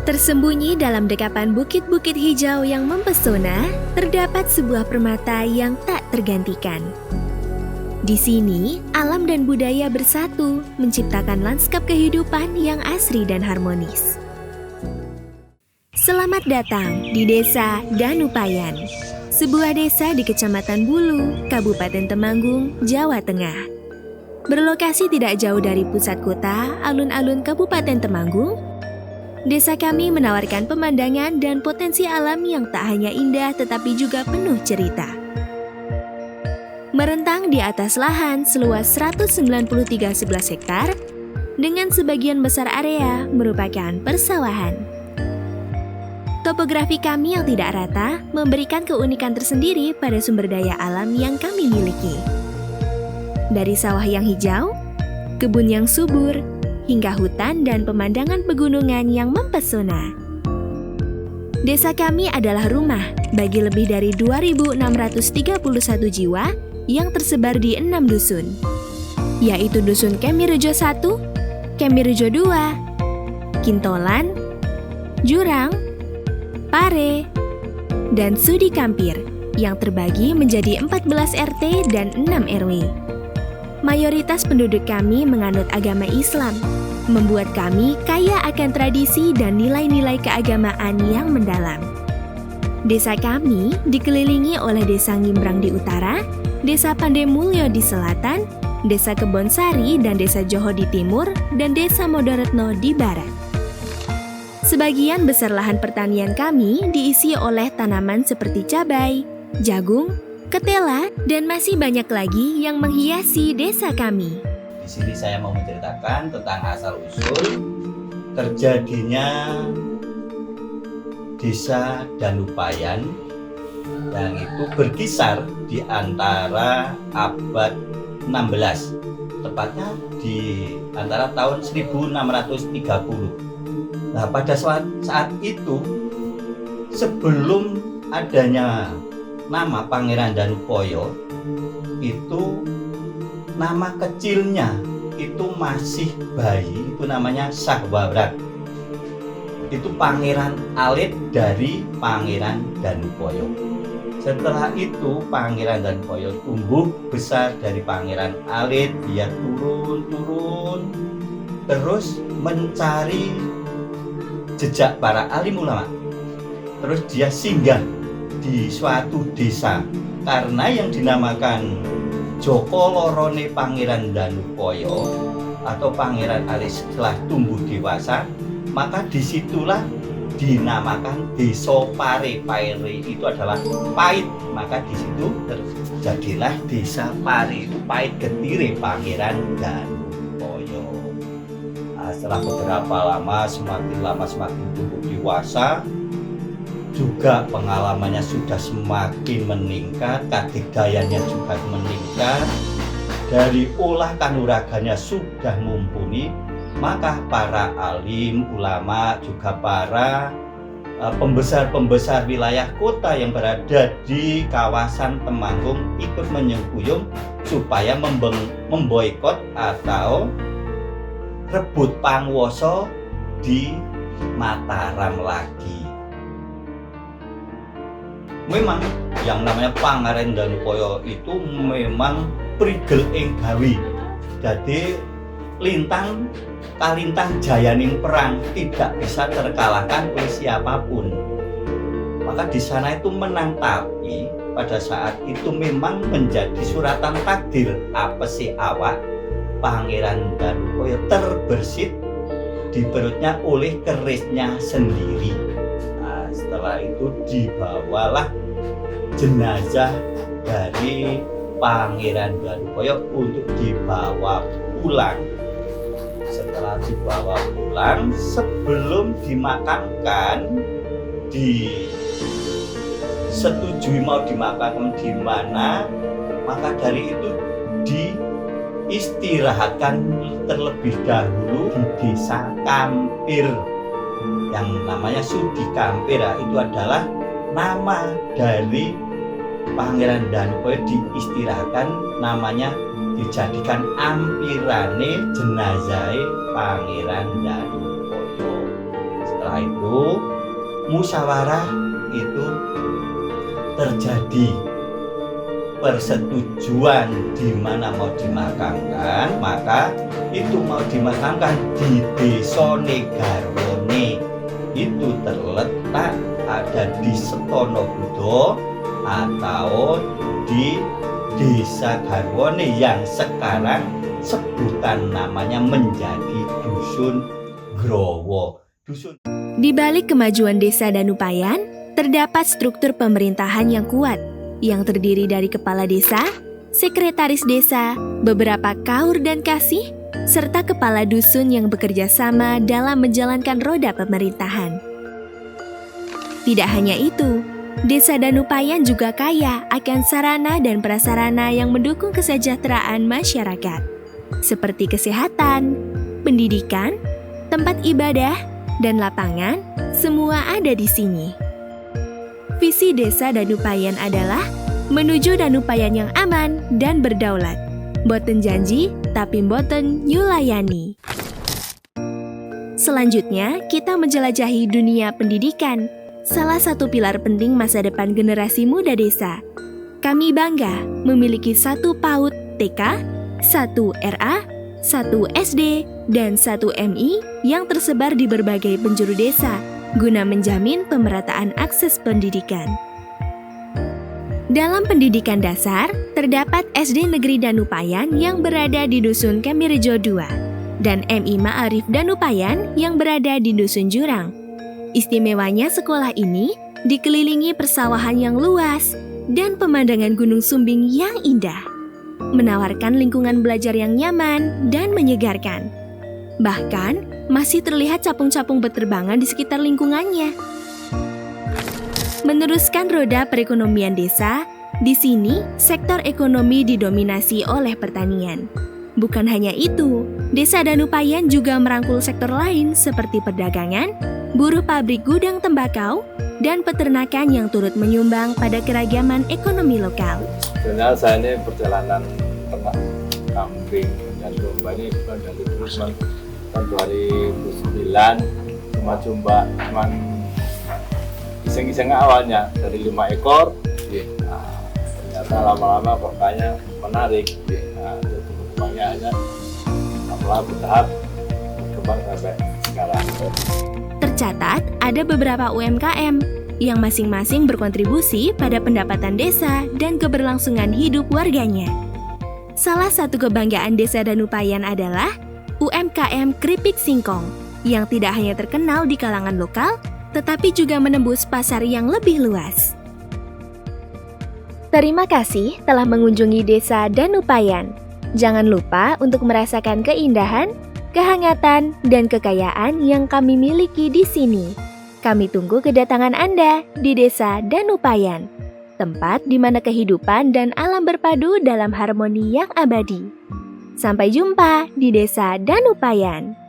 Tersembunyi dalam dekapan bukit-bukit hijau yang mempesona, terdapat sebuah permata yang tak tergantikan. Di sini, alam dan budaya bersatu, menciptakan lanskap kehidupan yang asri dan harmonis. Selamat datang di Desa Danupayan, sebuah desa di Kecamatan Bulu, Kabupaten Temanggung, Jawa Tengah. Berlokasi tidak jauh dari pusat kota, alun-alun Kabupaten Temanggung, desa kami menawarkan pemandangan dan potensi alam yang tak hanya indah tetapi juga penuh cerita. Merentang di atas lahan seluas 193,11 hektar, dengan sebagian besar area merupakan persawahan. Topografi kami yang tidak rata memberikan keunikan tersendiri pada sumber daya alam yang kami miliki. Dari sawah yang hijau, kebun yang subur, hingga hutan dan pemandangan pegunungan yang mempesona. Desa kami adalah rumah bagi lebih dari 2.631 jiwa yang tersebar di 6 dusun, yaitu Dusun Kemirejo 1, Kemirejo 2, Kintolan, Jurang, Pare, dan Sudi Kampir yang terbagi menjadi 14 RT dan 6 RW. Mayoritas penduduk kami menganut agama Islam, membuat kami kaya akan tradisi dan nilai-nilai keagamaan yang mendalam. Desa kami dikelilingi oleh Desa Ngimbrang di utara, Desa Pandemulyo di selatan, Desa Kebonsari dan Desa Joho di timur, dan Desa Modoretno di barat. Sebagian besar lahan pertanian kami diisi oleh tanaman seperti cabai, jagung, ketela, dan masih banyak lagi yang menghiasi desa kami. Di sini saya mau menceritakan tentang asal-usul terjadinya Desa Danupayan yang itu berkisar di antara abad 16, tepatnya di antara tahun 1630. Nah, pada saat itu, sebelum adanya nama Pangeran Danupoyo, itu nama kecilnya itu masih bayi, itu namanya Sahwabrat. Itu pangeran alit dari Pangeran Danupoyo. Setelah itu Pangeran Danupoyo tumbuh besar dari pangeran alit, dia turun terus mencari jejak para alim ulama. Terus dia singgah di suatu desa, karena yang dinamakan Joko Lorone Pangeran Danupoyo atau Pangeran Alit setelah tumbuh dewasa, maka disitulah dinamakan Desa Pare. Pare itu adalah pahit, maka disitu terjadilah Desa Pare, itu pahit getire Pangeran Danupoyo. Nah, setelah beberapa lama semakin tumbuh dewasa, juga pengalamannya sudah semakin meningkat, kadigdayannya juga meningkat, dari olah kanuraganya sudah mumpuni, maka para alim, ulama, juga para pembesar-pembesar wilayah kota yang berada di kawasan Temanggung ikut menyengkuyung supaya memboikot atau rebut pangwoso di Mataram lagi. Memang yang namanya Pangeran Danupoyo itu memang prigel ing gawi. Jadi lintang kalintang jayaning perang tidak bisa terkalahkan oleh siapapun. Maka di sana itu menang, tapi pada saat itu memang menjadi suratan takdir apa sih awak Pangeran Danupoyo terbersit di perutnya oleh kerisnya sendiri. Setelah itu dibawalah jenazah dari Pangeran Danupoyo untuk dibawa pulang. Setelah dibawa pulang, sebelum dimakamkan, disetujui mau dimakamkan di mana, maka dari itu diistirahatkan terlebih dahulu di Desa Kampir yang namanya Sudi Kampir. Itu adalah nama dari Pangeran Danupaya diistilahkan namanya dijadikan ampirane jenazah Pangeran Danupaya. Setelah itu musyawarah itu terjadi persetujuan di mana mau dimakamkan, maka itu mau dimakamkan di Desa Negarwone. Itu terletak ada di Setonobudo atau di Desa Garwone yang sekarang sebutan namanya menjadi Dusun Growo. Di balik kemajuan Desa Danupayan, terdapat struktur pemerintahan yang kuat yang terdiri dari kepala desa, sekretaris desa, beberapa kaur dan kasih, serta kepala dusun yang bekerja sama dalam menjalankan roda pemerintahan. Tidak hanya itu, Desa Danupayan juga kaya akan sarana dan prasarana yang mendukung kesejahteraan masyarakat, seperti kesehatan, pendidikan, tempat ibadah, dan lapangan, semua ada di sini. Visi Desa Danupayan adalah menuju Danupayan yang aman dan berdaulat. Boten janji, tapi boten nyulayani. Selanjutnya, kita menjelajahi dunia pendidikan, salah satu pilar penting masa depan generasi muda desa. Kami bangga memiliki 1 PAUD TK, 1 RA, 1 SD, dan 1 MI yang tersebar di berbagai penjuru desa, guna menjamin pemerataan akses pendidikan. Dalam pendidikan dasar, terdapat SD Negeri Danupayan yang berada di Dusun Kemirejo II dan MI Ma'arif Danupayan yang berada di Dusun Jurang. Istimewanya sekolah ini dikelilingi persawahan yang luas dan pemandangan Gunung Sumbing yang indah, menawarkan lingkungan belajar yang nyaman dan menyegarkan. Bahkan, masih terlihat capung-capung berterbangan di sekitar lingkungannya. Meneruskan roda perekonomian desa, di sini sektor ekonomi didominasi oleh pertanian. Bukan hanya itu, Desa Danupayan juga merangkul sektor lain seperti perdagangan, buruh pabrik gudang tembakau, dan peternakan yang turut menyumbang pada keragaman ekonomi lokal. Sebenarnya saya ini perjalanan ternak kambing dan domba ini dari terus tahun 2009 cuma iseng-iseng awalnya dari 5 ekor. Nah, ternyata lama-lama pokoknya menarik. Nah, berkembangnya hanya lama-lama bertahap berkembang sampai sekarang. Tercatat ada beberapa UMKM yang masing-masing berkontribusi pada pendapatan desa dan keberlangsungan hidup warganya. Salah satu kebanggaan Desa Danupayan adalah UMKM Keripik Singkong yang tidak hanya terkenal di kalangan lokal, tetapi juga menembus pasar yang lebih luas. Terima kasih telah mengunjungi Desa Danupayan. Jangan lupa untuk merasakan keindahan, kehangatan, dan kekayaan yang kami miliki di sini. Kami tunggu kedatangan Anda di Desa Danupayan, tempat di mana kehidupan dan alam berpadu dalam harmoni yang abadi. Sampai jumpa di Desa Danupayan.